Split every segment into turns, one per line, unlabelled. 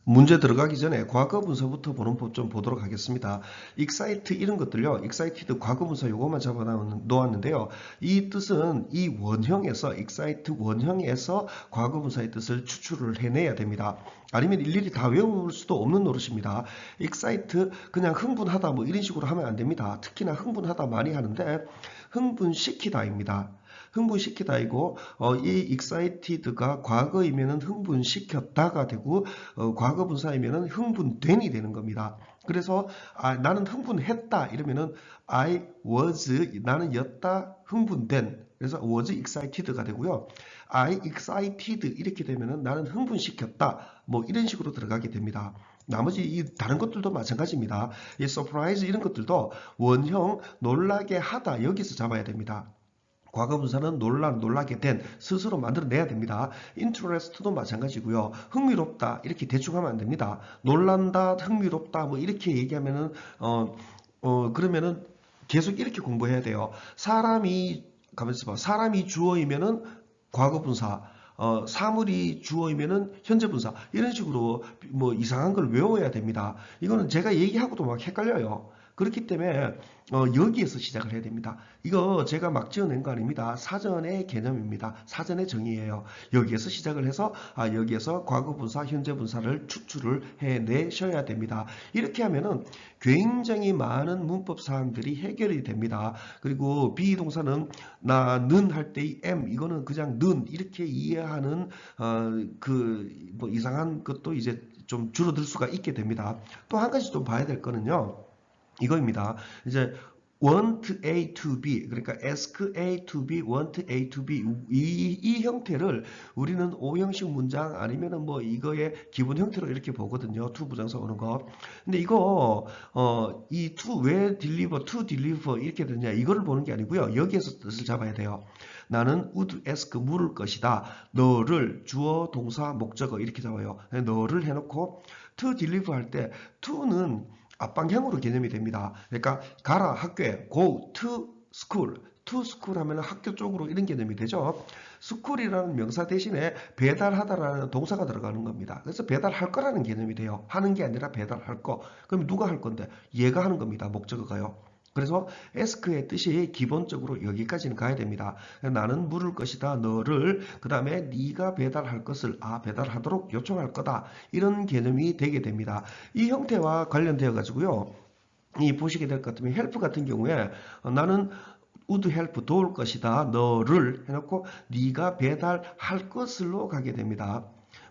문제 들어가기 전에 과거 분사부터 보는 법 좀 보도록 하겠습니다. excite 이런 것들요. excited 과거 분사 요것만 잡아 놓았는데요. 이 뜻은 이 원형에서 excite 원형에서 과거 분사의 뜻을 추출을 해내야 됩니다. 아니면 일일이 다 외울 수도 없는 노릇입니다. excite 그냥 흥분하다 뭐 이런 식으로 하면 안 됩니다. 특히나 흥분하다 많이 하는데 흥분시키다입니다. 흥분시키다이고 이 excited가 과거이면은 흥분시켰다가 되고 과거 분사이면은 흥분된이 되는 겁니다. 그래서 나는 흥분했다 이러면은 I was 나는 였다 흥분된 그래서 was excited가 되고요. I excited 이렇게 되면은 나는 흥분시켰다 뭐 이런 식으로 들어가게 됩니다. 나머지 이 다른 것들도 마찬가지입니다. 이 surprise 이런 것들도 원형 놀라게 하다 여기서 잡아야 됩니다. 과거 분사는 놀라게 된, 스스로 만들어내야 됩니다. interest도 마찬가지고요. 흥미롭다, 이렇게 대충 하면 안 됩니다. 놀란다, 흥미롭다, 뭐 이렇게 얘기하면은, 그러면은 계속 이렇게 공부해야 돼요. 가만히 있어봐. 사람이 주어이면은 과거 분사, 사물이 주어이면은 현재 분사, 이런 식으로 뭐 이상한 걸 외워야 됩니다. 이거는 제가 얘기하고도 막 헷갈려요. 그렇기 때문에 여기에서 시작을 해야 됩니다. 이거 제가 막 지어낸 거 아닙니다. 사전의 개념입니다. 사전의 정의예요. 여기에서 시작을 해서 여기에서 과거분사, 현재분사를 추출을 해내셔야 됩니다. 이렇게 하면은 굉장히 많은 문법 사항들이 해결이 됩니다. 그리고 비동사는 나는 할 때의 am 이거는 그냥 는 이렇게 이해하는 뭐 이상한 것도 이제 좀 줄어들 수가 있게 됩니다. 또 한 가지 좀 봐야 될 거는요. 이거입니다. 이제 want A to B 그러니까 ask A to B, want A to B 이 형태를 우리는 오형식 문장 아니면은 뭐 이거의 기본 형태로 이렇게 보거든요. to 부정사 오는 거. 근데 이거 이 to 왜 deliver, to deliver 이렇게 되냐 이거를 보는 게 아니고요. 여기에서 뜻을 잡아야 돼요. 나는 would ask 물을 것이다. 너를 주어, 동사, 목적어 이렇게 잡아요. 너를 해놓고 to deliver 할 때 to는 앞방향으로 개념이 됩니다. 그러니까 가라 학교에 go to school to school 하면 학교 쪽으로 이런 개념이 되죠. school이라는 명사 대신에 배달하다라는 동사가 들어가는 겁니다. 그래서 배달할 거라는 개념이 돼요. 하는 게 아니라 배달할 거. 그럼 누가 할 건데? 얘가 하는 겁니다. 목적어가요. 그래서 ask의 뜻이 기본적으로 여기까지는 가야 됩니다. 나는 물을 것이다. 너를 그 다음에 네가 배달할 것을 배달하도록 요청할 거다. 이런 개념이 되게 됩니다. 이 형태와 관련되어 가지고요. 이 보시게 될 것 같으면 help 같은 경우에 나는 would help 도울 것이다. 너를 해놓고 네가 배달할 것으로 가게 됩니다.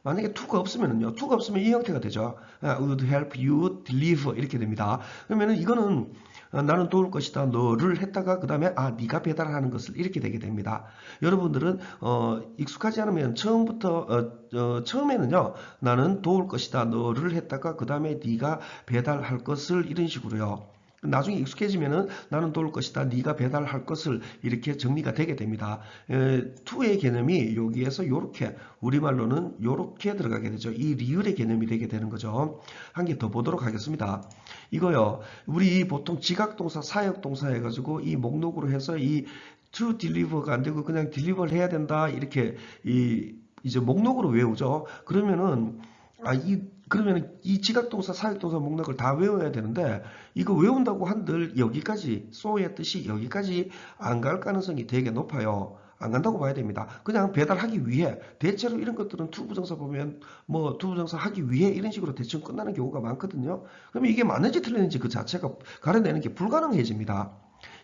만약에 to가 없으면은요. to가 없으면 이 형태가 되죠. would help you deliver 이렇게 됩니다. 그러면은 이거는 나는 도울 것이다. 너를 했다가 그 다음에 네가 배달하는 것을 이렇게 되게 됩니다. 여러분들은 익숙하지 않으면 처음에는요. 나는 도울 것이다. 너를 했다가 그 다음에 네가 배달할 것을 이런 식으로요. 나중에 익숙해지면은 나는 도울 것이다. 네가 배달할 것을 이렇게 정리가 되게 됩니다. to의 개념이 여기에서 요렇게 우리말로는 요렇게 들어가게 되죠. 이 리을의 개념이 되게 되는 거죠. 한 개 더 보도록 하겠습니다. 이거요. 우리 보통 지각동사, 사역동사 해가지고 이 목록으로 해서 이 to deliver가 안 되고 그냥 deliver 해야 된다. 이렇게 이제 목록으로 외우죠. 그러면은 이 지각동사, 사역동사 목록을 다 외워야 되는데 이거 외운다고 한들 여기까지 so의 뜻이 여기까지 안 갈 가능성이 되게 높아요. 안 간다고 봐야 됩니다. 그냥 배달하기 위해 대체로 이런 것들은 투부정사 보면 뭐 투부정사 하기 위해 이런 식으로 대충 끝나는 경우가 많거든요. 그러면 이게 맞는지 틀리는지 그 자체가 가려내는 게 불가능해집니다.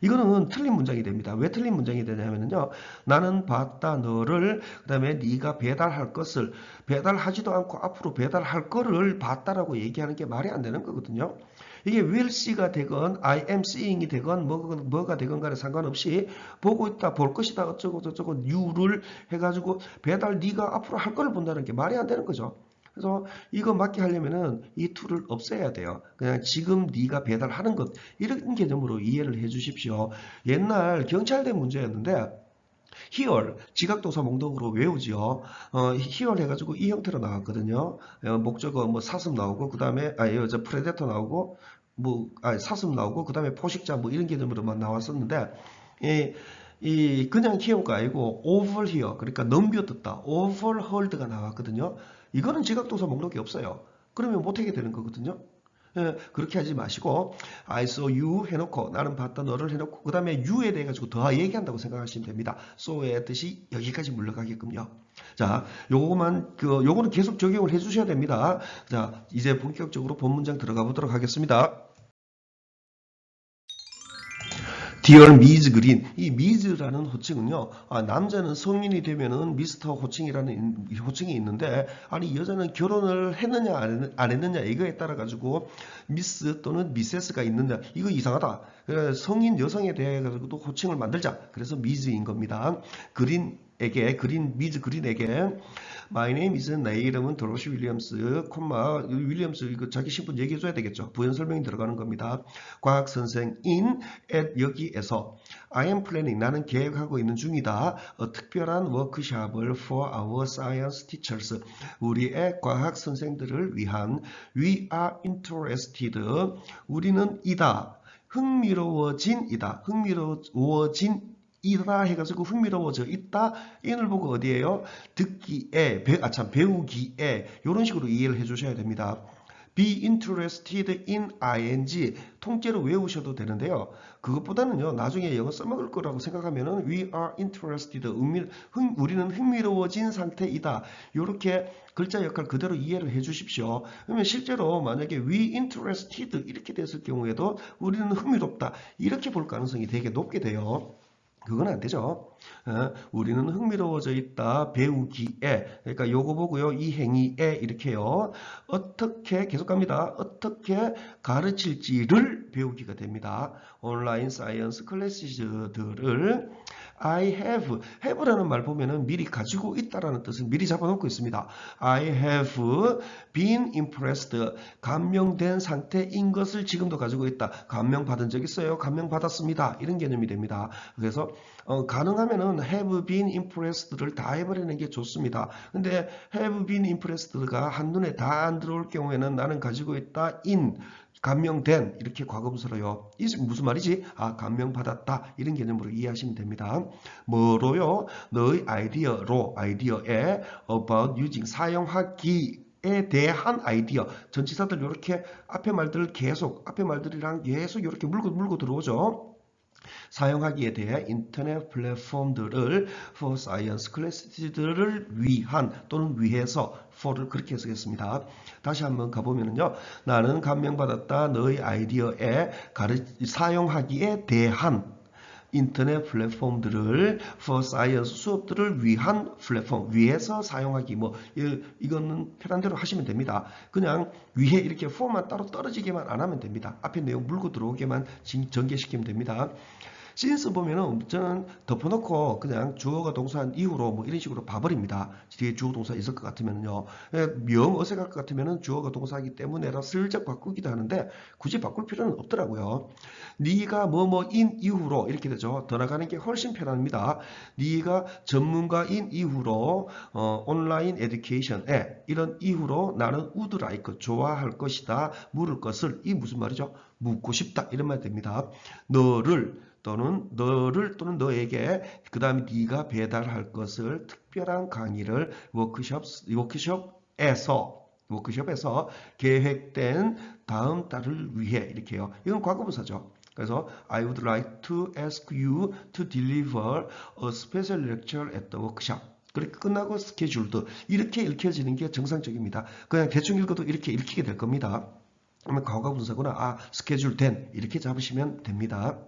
이거는 틀린 문장이 됩니다. 왜 틀린 문장이 되냐면요. 나는 봤다 너를 그다음에 네가 배달할 것을 배달하지도 않고 앞으로 배달할 거를 봤다라고 얘기하는 게 말이 안 되는 거거든요. 이게 will see가 되건 I am seeing이 되건 뭐가 되건 간에 상관없이 보고 있다 볼 것이다 어쩌고 저쩌고 you를 해가지고 배달 네가 앞으로 할 거를 본다는 게 말이 안 되는 거죠. 그래서 이거 맞게 하려면은 이 to를 없애야 돼요. 그냥 지금 네가 배달하는 것 이런 개념으로 이해를 해 주십시오. 옛날 경찰대 문제였는데 here 지각동사 목록으로 외우지요. here 해가지고 이 형태로 나왔거든요. 목적어 뭐 사슴 나오고 그 다음에 저 프레데터 나오고 사슴 나오고 그 다음에 포식자 뭐 이런 개념으로만 나왔었는데 이 그냥 here가 아니고 over here 그러니까 넘겨듣다 overheard가 나왔거든요. 이거는 지각동사 목록이 없어요. 그러면 못하게 되는 거거든요. 예, 그렇게 하지 마시고 I saw you 해놓고 나는 봤다 너를 해놓고 그 다음에 you에 대해 가지고 더 얘기한다고 생각하시면 됩니다. so의 뜻이 여기까지 물러가게끔요. 자, 요거는 계속 적용을 해 주셔야 됩니다. 자, 이제 본격적으로 본 문장 들어가 보도록 하겠습니다. Dear Miss Green. 이 Miss라는 호칭은요, 남자는 성인이 되면은 미스터 호칭이라는 호칭이 있는데, 아니, 여자는 결혼을 했느냐, 안 했느냐, 이거에 따라 가지고, 미스 또는 미세스가 있느냐, 이거 이상하다. 그래서 성인 여성에 대해 가지고도 호칭을 만들자. 그래서 Miss인 겁니다. 미즈 그린에게 My name is 내 이름은 도로시 윌리엄스, 윌리엄스 이거 자기 신분 얘기해줘야 되겠죠. 부연 설명이 들어가는 겁니다. 과학 선생인 at 여기에서 I am planning 나는 계획하고 있는 중이다. 특별한 워크숍을 for our science teachers 우리의 과학 선생들을 위한 We are interested 우리는 흥미로워진 이다 해가지고 흥미로워져 있다. 인을 보고 어디에요? 듣기에, 배우기에 이런 식으로 이해를 해주셔야 됩니다. Be interested in ing 통째로 외우셔도 되는데요. 그것보다는요. 나중에 영어 써먹을 거라고 생각하면은 We are interested 우리는 흥미로워진 상태이다. 이렇게 글자 역할 그대로 이해를 해 주십시오. 그러면 실제로 만약에 We interested 이렇게 됐을 경우에도 우리는 흥미롭다. 이렇게 볼 가능성이 되게 높게 돼요. 그건 안 되죠. 우리는 흥미로워져 있다. 배우기에. 그러니까 요거 보고요. 이 행위에 이렇게요. 어떻게 계속 갑니다. 어떻게 가르칠지를 배우기가 됩니다. 온라인 사이언스 클래시들을 I have라는 말 보면은 미리 가지고 있다라는 뜻을 미리 잡아놓고 있습니다. I have been impressed. 감명된 상태인 것을 지금도 가지고 있다. 감명받은 적 있어요. 감명받았습니다. 이런 개념이 됩니다. 그래서 가능하면은 have been impressed를 다 해버리는 게 좋습니다. 근데 have been impressed가 한눈에 다 안 들어올 경우에는 나는 가지고 있다. 감명된 이렇게 과거분사로요. 이 무슨 말이지? 감명받았다. 이런 개념으로 이해하시면 됩니다. 뭐로요? 너의 아이디어에 about using 사용하기에 대한 아이디어. 전치사들 이렇게 앞에 말들이랑 계속 이렇게 물고 들어오죠. 사용하기에 대해 인터넷 플랫폼들을 for science 클래스들을 위한 또는 위해서 for를 그렇게 해석했습니다. 다시 한번 가보면요. 나는 감명받았다. 너의 아이디어에 사용하기에 대한 인터넷 플랫폼들을 for science 수업들을 위한 플랫폼 위해서 사용하기 이거는 편한 대로 하시면 됩니다. 그냥 위에 이렇게 for만 따로 떨어지게만 안 하면 됩니다. 앞에 내용 물고 들어오게만 전개시키면 됩니다. since 보면은 저는 덮어놓고 그냥 주어가 동사한 이후로 이런 식으로 봐버립니다. 뒤에 주어 동사 있을 것 같으면요. 명 어색할 것 같으면은 주어가 동사이기 때문에라 슬쩍 바꾸기도 하는데 굳이 바꿀 필요는 없더라고요. 네가 뭐뭐인 이후로 이렇게 되죠. 더 나가는 게 훨씬 편합니다. 네가 전문가인 이후로 온라인 에듀케이션에 이런 이후로 나는 would like 좋아할 것이다. 물을 것을 이 무슨 말이죠? 묻고 싶다 이런 말 됩니다. 너를 또는 너에게 그 다음에 네가 배달할 것을 특별한 강의를 워크숍에서 계획된 다음 달을 위해 이렇게요. 이건 과거분사죠. 그래서 I would like to ask you to deliver a special lecture at the workshop. 그렇게 끝나고 스케줄도 이렇게 읽혀지는 게 정상적입니다. 그냥 대충 읽어도 이렇게 읽히게 될 겁니다. 그러면 과거분사구나. 스케줄 된 이렇게 잡으시면 됩니다.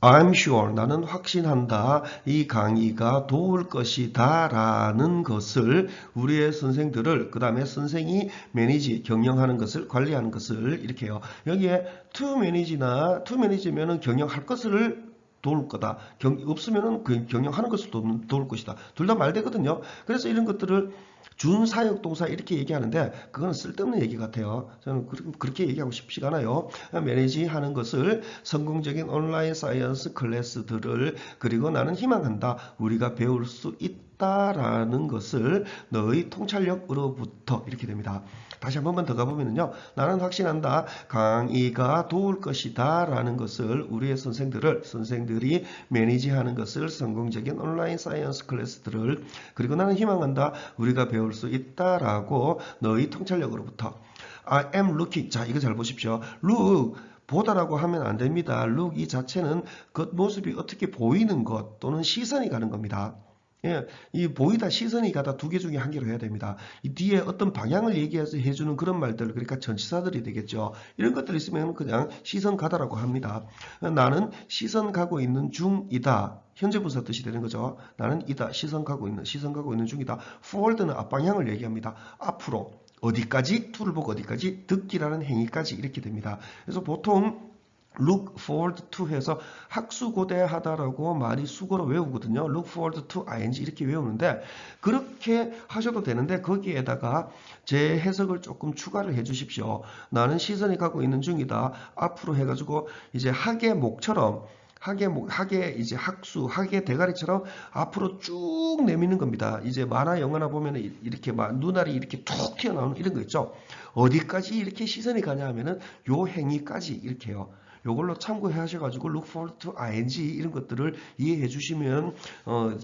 I'm sure 나는 확신한다. 이 강의가 도울 것이다 라는 것을 우리의 선생들을 그 다음에 선생이 매니지 경영하는 것을 관리하는 것을 이렇게 해요. 여기에 to manage면은 경영할 것을 도울 거다. 없으면은 경영하는 것을 도울 것이다. 둘 다 말되거든요. 그래서 이런 것들을 준사역동사 이렇게 얘기하는데 그건 쓸데없는 얘기 같아요. 저는 그렇게 얘기하고 싶지가 않아요. 매니지하는 것을 성공적인 온라인 사이언스 클래스들을 그리고 나는 희망한다. 우리가 배울 수 있다라는 것을 너의 통찰력으로부터 이렇게 됩니다. 다시 한 번만 더 가보면요. 나는 확신한다. 강의가 도울 것이다. 라는 것을 우리의 선생들이 매니지하는 것을 성공적인 온라인 사이언스 클래스들을 그리고 나는 희망한다. 우리가 배울 수 있다라고 너의 통찰력으로부터 I am looking. 자, 이거 잘 보십시오. look. 보다라고 하면 안 됩니다. look 이 자체는 겉모습이 어떻게 보이는 것 또는 시선이 가는 겁니다. 예, 이 보이다 시선이 가다 두 개 중에 한 개로 해야 됩니다. 이 뒤에 어떤 방향을 얘기해서 해주는 그런 말들 그러니까 전치사들이 되겠죠. 이런 것들이 있으면 그냥 시선 가다라고 합니다. 나는 시선 가고 있는 중이다. 현재 분사 뜻이 되는 거죠. 나는 이다. 시선 가고 있는 중이다. forward는 앞방향을 얘기합니다. 앞으로 어디까지? to를 보고 어디까지? 듣기라는 행위까지 이렇게 됩니다. 그래서 보통 look forward to 해서 학수고대하다라고 말이 수고로 외우거든요. look forward to ing 이렇게 외우는데 그렇게 하셔도 되는데 거기에다가 제 해석을 조금 추가를 해 주십시오. 나는 시선이 가고 있는 중이다. 앞으로 해가지고 이제 학의 목처럼 학의 이제 학의 대가리처럼 앞으로 쭉 내미는 겁니다. 이제 만화 영화나 보면 이렇게 막 눈알이 이렇게 툭 튀어나오는 이런 거 있죠. 어디까지 이렇게 시선이 가냐 하면은 요 행위까지 이렇게 해요. 요걸로 참고해 하셔가지고 look forward to ing 이런 것들을 이해해 주시면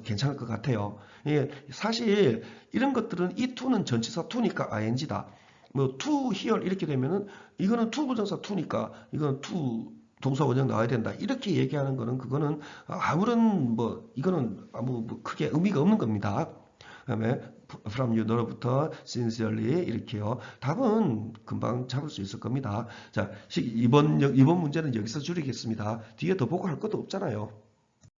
괜찮을 것 같아요. 예, 사실 이런 것들은 이 to는 전치사 to니까 ing다. 뭐 to here 이렇게 되면은 이거는 to 부정사 to니까 이거는 to 동사 원형 나와야 된다. 이렇게 얘기하는 거는 그거는 아무런 이거는 아무 크게 의미가 없는 겁니다. 그다음에 from you 너로부터 sincerely 이렇게요. 답은 금방 잡을 수 있을 겁니다. 자, 이번 문제는 여기서 줄이겠습니다. 뒤에 더 보고 할 것도 없잖아요.